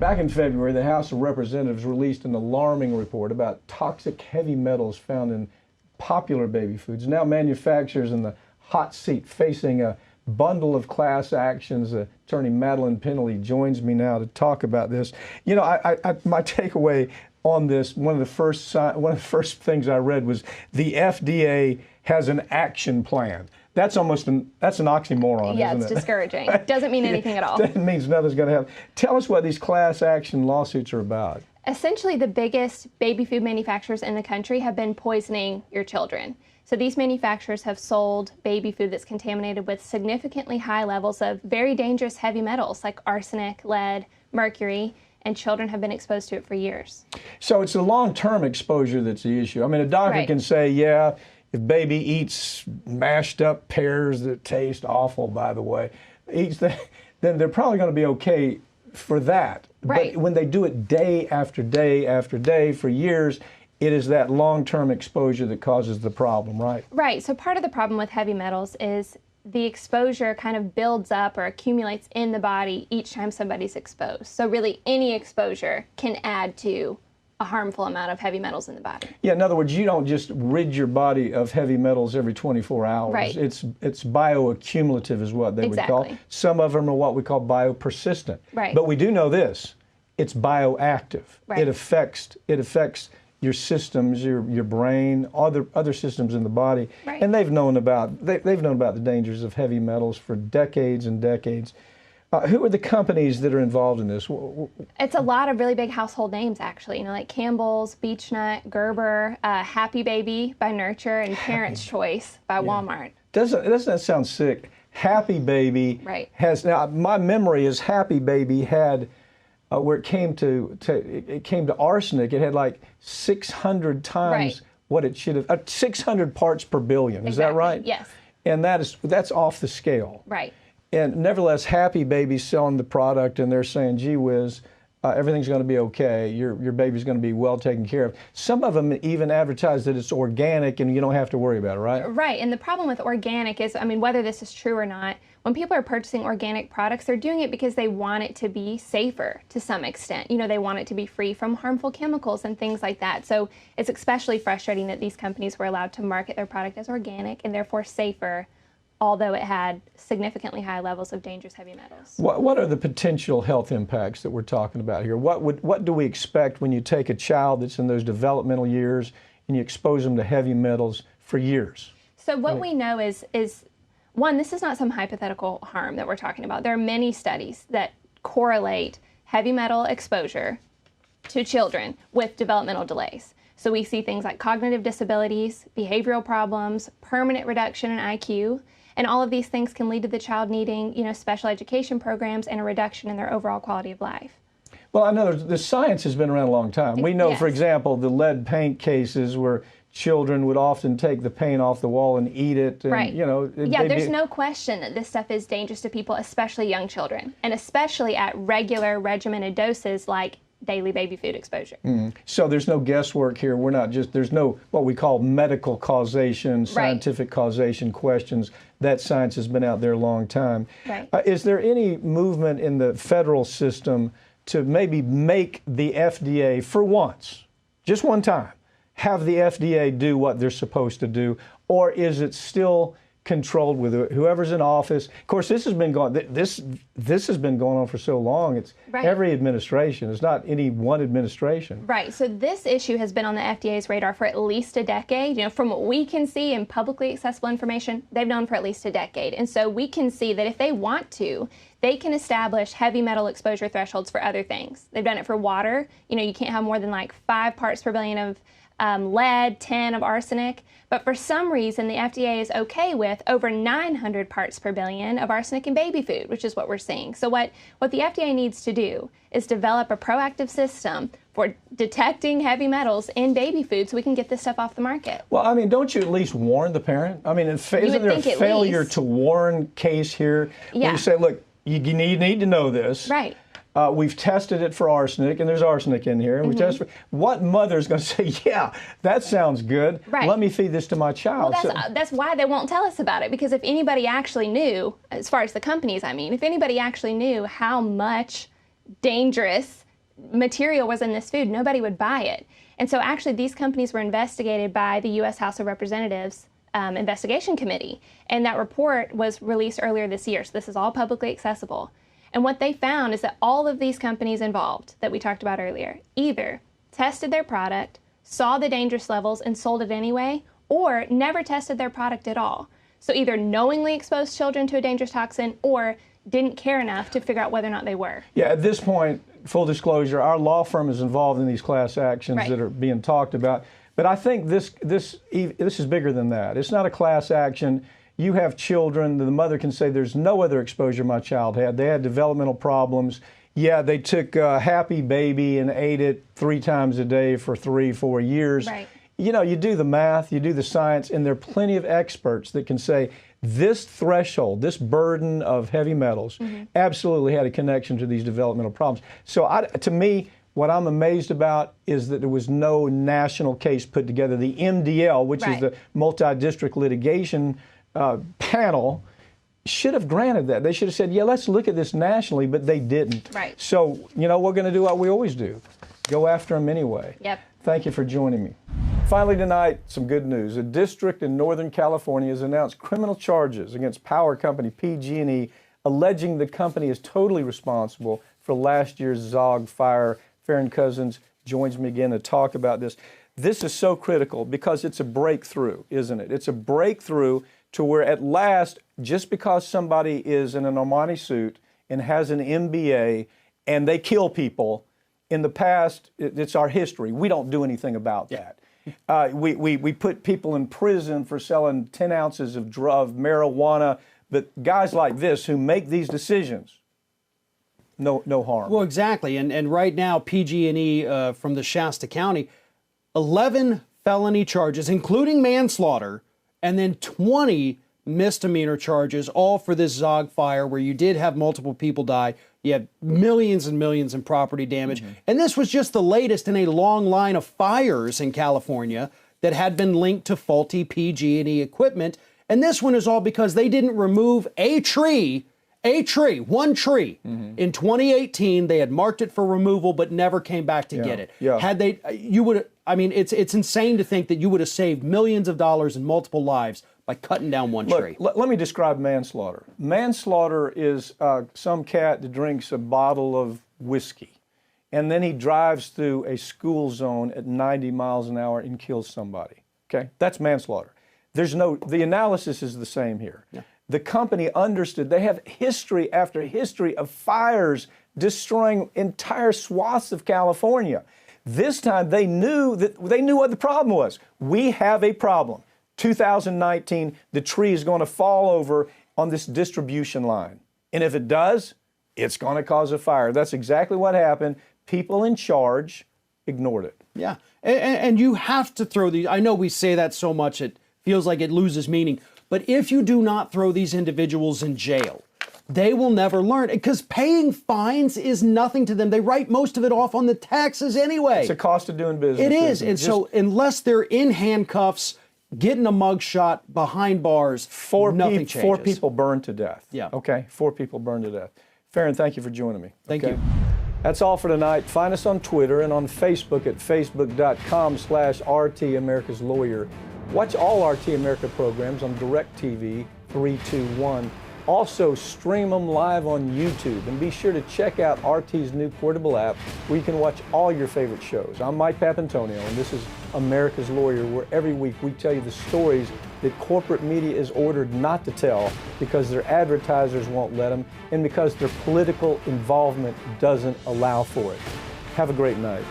Back in February, the House of Representatives released an alarming report about toxic heavy metals found in popular baby foods. Now manufacturers in the hot seat facing a bundle of class actions. Attorney Madeline Penley joins me now to talk about this. You know, my takeaway on this, one of the first things I read was the FDA has an action plan. That's an oxymoron, yeah, isn't it? It's discouraging. Doesn't mean anything at all. That means nothing's going to happen. Tell us what these class action lawsuits are about. Essentially, the biggest baby food manufacturers in the country have been poisoning your children. So these manufacturers have sold baby food that's contaminated with significantly high levels of very dangerous heavy metals like arsenic, lead, mercury, and children have been exposed to it for years. So it's the long-term exposure that's the issue. I mean, a doctor can say, yeah, if baby eats mashed up pears that taste awful, by the way, then they're probably going to be okay for that. Right. But when they do it day after day after day for years, it is that long-term exposure that causes the problem, right? Right. So part of the problem with heavy metals is the exposure kind of builds up or accumulates in the body each time somebody's exposed. So really any exposure can add to a harmful amount of heavy metals in the body. Yeah, in other words, you don't just rid your body of heavy metals every 24 hours. Right. It's bioaccumulative is what they would call. Some of them are what we call biopersistent. Right. But we do know this, it's bioactive. Right. It affects your systems, your brain, other systems in the body. Right. And they've known about the dangers of heavy metals for decades and decades. Who are the companies that are involved in this? It's a lot of really big household names, actually. You know, like Campbell's, Beech-Nut, Gerber, Happy Baby by Nurture, and Parents' Choice by Walmart. Doesn't that sound sick? Happy Baby has, now my memory is Happy Baby had, where it came to arsenic, it had like 600 times what it should have, 600 parts per billion. Is that right? Yes. And that's off the scale. Right. And nevertheless, Happy Baby's selling the product, and they're saying, gee whiz, everything's going to be okay. Your baby's going to be well taken care of. Some of them even advertise that it's organic and you don't have to worry about it, right? Right. And the problem with organic is, I mean, whether this is true or not, when people are purchasing organic products, they're doing it because they want it to be safer to some extent. You know, they want it to be free from harmful chemicals and things like that. So it's especially frustrating that these companies were allowed to market their product as organic and therefore safer, although it had significantly high levels of dangerous heavy metals. What are the potential health impacts that we're talking about here? What do we expect when you take a child that's in those developmental years and you expose them to heavy metals for years? So what we know is one, this is not some hypothetical harm that we're talking about. There are many studies that correlate heavy metal exposure to children with developmental delays. So we see things like cognitive disabilities, behavioral problems, permanent reduction in IQ, and all of these things can lead to the child needing, you know, special education programs and a reduction in their overall quality of life. Well, I know the science has been around a long time. We know, for example, the lead paint cases where children would often take the paint off the wall and eat it. And, you know, there's no question that this stuff is dangerous to people, especially young children, and especially at regular regimented doses like daily baby food exposure. So there's no guesswork here. There's no what we call medical causation, scientific causation questions. That science has been out there a long time. Right. Is there any movement in the federal system to maybe make the FDA, for once, just one time, have the FDA do what they're supposed to do? Or is it still controlled with whoever's in office? Of course, this has been going on for so long. It's every administration. It's not any one administration. Right. So this issue has been on the FDA's radar for at least a decade. You know, from what we can see in publicly accessible information, they've known for at least a decade. And so we can see that if they want to, they can establish heavy metal exposure thresholds for other things. They've done it for water. You know, you can't have more than like 5 parts per billion of lead, 10 of arsenic. But for some reason, the FDA is okay with over 900 parts per billion of arsenic in baby food, which is what we're seeing. So what the FDA needs to do is develop a proactive system for detecting heavy metals in baby food so we can get this stuff off the market. Well, I mean, don't you at least warn the parent? I mean, isn't there a failure to warn case here? Yeah. Where you say, look, you need to know this. Right. We've tested it for arsenic, and there's arsenic in here. And we tested what mother's going to say, yeah, that sounds good. Right. Let me feed this to my child. Well, that's why they won't tell us about it, because if anybody actually knew, as far as the companies, I mean, if anybody actually knew how much dangerous material was in this food, nobody would buy it. And so actually these companies were investigated by the U.S. House of Representatives Investigation Committee. And that report was released earlier this year. So this is all publicly accessible. And what they found is that all of these companies involved that we talked about earlier either tested their product, saw the dangerous levels and sold it anyway, or never tested their product at all. So either knowingly exposed children to a dangerous toxin or didn't care enough to figure out whether or not they were. Yeah, at this point, full disclosure, our law firm is involved in these class actions Right. that are being talked about. But I think this is bigger than that. It's not a class action. You have children. The mother can say there's no other exposure my child had. They had developmental problems. Yeah, they took Happy Baby and ate it 3 times a day for 3-4 years. Right. You know, you do the math, you do the science, and there are plenty of experts that can say this threshold, this burden of heavy metals, absolutely had a connection to these developmental problems. So to me, what I'm amazed about is that there was no national case put together. The MDL, which is the multi-district litigation panel, should have granted that. They should have said, yeah, let's look at this nationally, but they didn't. Right. So, you know, we're going to do what we always do. Go after them anyway. Yep. Thank you for joining me. Finally tonight, some good news. A district in Northern California has announced criminal charges against power company PG&E, alleging the company is totally responsible for last year's Zogg fire. Farron Cousins joins me again to talk about this. This is so critical because it's a breakthrough, isn't it? It's a breakthrough to where at last, just because somebody is in an Armani suit and has an MBA and they kill people, in the past, it's our history. We don't do anything about that. We put people in prison for selling 10 ounces of marijuana, but guys like this who make these decisions, no harm. Well, exactly. And right now, PG&E from the Shasta County, 11 felony charges, including manslaughter, and then 20 misdemeanor charges, all for this Zogg fire where you did have multiple people die. You had millions and millions in property damage. And this was just the latest in a long line of fires in California that had been linked to faulty PG&E equipment. And this one is all because they didn't remove one tree. In 2018, they had marked it for removal, but never came back to get it. Yeah. Had they, you would, I mean, it's insane to think that you would have saved millions of dollars and multiple lives by cutting down one tree. Let me describe manslaughter. Manslaughter is some cat that drinks a bottle of whiskey, and then he drives through a school zone at 90 miles an hour and kills somebody. Okay, that's manslaughter. The analysis is the same here. Yeah. The company understood. They have history after history of fires destroying entire swaths of California. This time they knew what the problem was. We have a problem. 2019, the tree is going to fall over on this distribution line. And if it does, it's going to cause a fire. That's exactly what happened. People in charge ignored it. Yeah. And you have to throw these. I know we say that so much it feels like it loses meaning. But if you do not throw these individuals in jail, they will never learn. Because paying fines is nothing to them. They write most of it off on the taxes anyway. It's a cost of doing business. It is. And so unless they're in handcuffs, getting a mugshot behind bars, nothing changes. 4 people burned to death. Yeah. Okay, 4 people burned to death. Farron, thank you for joining me. Thank you. That's all for tonight. Find us on Twitter and on Facebook at facebook.com/RT America's Lawyer. Watch all RT America programs on DirecTV 321. Also, stream them live on YouTube. And be sure to check out RT's new portable app where you can watch all your favorite shows. I'm Mike Papantonio, and this is America's Lawyer, where every week we tell you the stories that corporate media is ordered not to tell because their advertisers won't let them and because their political involvement doesn't allow for it. Have a great night.